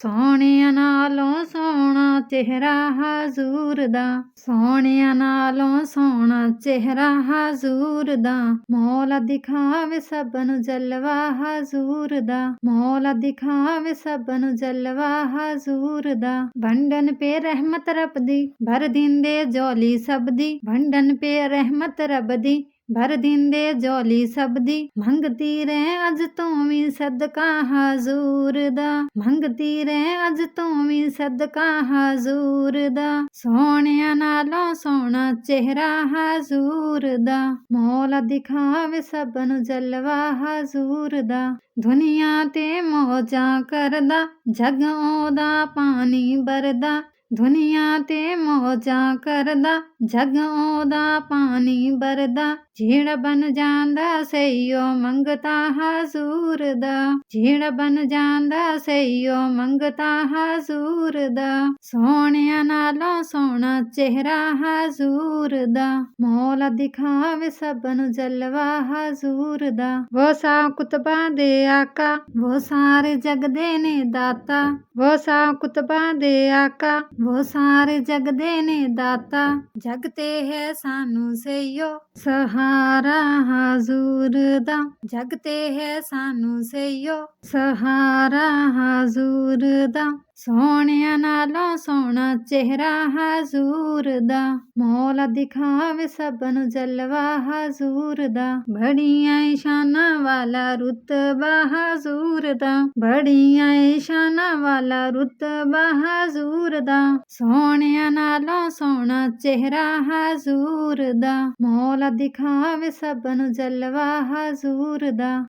ਸੋਹਣਿਆਂ ਨਾਲੋਂ ਸੋਹਣਾ ਚਿਹਰਾ ਹਜ਼ੂਰ ਦਾ, ਸੋਹਣਿਆਂ ਨਾਲੋਂ ਸੋਹਣਾ ਚਿਹਰਾ ਹਜ਼ੂਰ ਦਾ। ਮੌਲਾ ਦਿਖਾਵੇ ਸਭ ਨੂੰ ਜਲਵਾ ਹਜ਼ੂਰ ਦਾ, ਮੌਲਾ ਦਿਖਾਵੇ ਸਭ ਨੂੰ ਜਲਵਾ ਹਜ਼ੂਰ ਦਾ। ਵੰਡਨ ਪੇ ਰਹਿਮਤ ਰੱਬ ਦੀ, ਭਰ ਦਿੰਦੇ ਝੋਲੀ ਸਭ ਦੀ। ਵੰਡਨ ਪੇ ਰਹਿਮਤ ਰੱਬ ਦੀ, ਭਰ ਦਿੰਦੇ ਝੋਲੀ ਸਭ ਦੀ। ਮੰਗਦੀ ਰਹਿ ਅੱਜ ਤੂੰ ਵੀ ਸਦਕਾ ਹਜ਼ੂਰ ਦਾ, ਮੰਗਦੀ ਰਹਿ ਅੱਜ ਤੂੰ ਵੀ ਸਦਕਾ ਹਜ਼ੂਰ ਦਾ। ਸੋਹਣਿਆਂ ਨਾਲੋਂ ਸੋਹਣਾ ਚਿਹਰਾ ਹਜ਼ੂਰ ਦਾ, ਮੌਲਾ ਦਿਖਾਵੇ ਸਭ ਨੂੰ ਜਲਵਾ ਹਜ਼ੂਰ ਦਾ। ਦੁਨੀਆ ਤੇ ਮੌਜਾਂ ਕਰਦਾ, ਜੱਗ ਉਹਦਾ ਪਾਣੀ ਭਰਦਾ। ਦੁਨੀਆ ਤੇ ਮੌਜਾਂ ਕਰਦਾ, ਜੱਗ ਉਹਦਾ ਪਾਣੀ ਭਰਦਾ। ਜਿਹੜਾ ਬਣ ਜਾਂਦਾ ਸਈਓ ਮੰਗਤਾ ਹਜ਼ੂਰ ਦਾ, ਜਿਹੜਾ ਬਣ ਜਾਂਦਾ ਸਈਓ ਮੰਗਤਾ ਹਜ਼ੂਰ ਦਾ। ਸੋਹਣਿਆਂ ਨਾਲੋਂ ਸੋਹਣਾ ਚਿਹਰਾ ਹਜ਼ੂਰ ਦਾ, ਮੌਲਾ ਦਿਖਾਵੇ ਸਭ ਨੂੰ ਜਲਵਾ ਹਜ਼ੂਰ ਦਾ। ਵੋ ਸਾ ਕੁਤਬਾਂ ਦੇ ਆਕਾ, ਵੋ ਸਾਰੇ ਜਗ ਦੇ ਨੇ ਦਾਤਾ। ਵੋ ਸਾ ਕੁਤਬਾਂ ਦੇ ਆਕਾ, ਵੋ ਸਾਰੇ ਜਗ ਦੇ ਨੇ ਦਾਤਾ। ਜਗ ਤੇ ਹੈ ਸਾਨੂੰ ਸਈਓ ਸਹਾਰਾ ਹਜ਼ੂਰ ਦਾ, ਜਗ ਤੇ ਹੈ ਸਾਨੂੰ ਸਈਓ ਸਹਾਰਾ ਹਜ਼ੂਰ ਦਾ। ਸੋਹਣਿਆਂ ਨਾਲੋਂ ਸੋਹਣਾ ਚਿਹਰਾ ਹਜ਼ੂਰ ਦਾ, ਮੌਲਾ ਦਿਖਾਵੇ ਸਭ ਨੂੰ ਜਲਵਾ ਹਜ਼ੂਰ ਦਾ। ਬੜੀਆਂ ਸ਼ਾਨਾਂ ਵਾਲਾ ਰੁਤਬਾ ਹਜ਼ੂਰ ਦਾ, ਬੜੀਆਂ ਸ਼ਾਨਾਂ ਵਾਲਾ ਰੁਤਬਾ ਹਜ਼ੂਰ ਦਾ। ਸੋਹਣਿਆਂ ਨਾਲੋਂ ਸੋਹਣਾ ਚਿਹਰਾ ਹਜ਼ੂਰ ਦਾ, ਮੌਲਾ ਦਿਖਾਵੇ ਸਭ ਨੂੰ ਜਲਵਾ ਹਜ਼ੂਰ ਦਾ।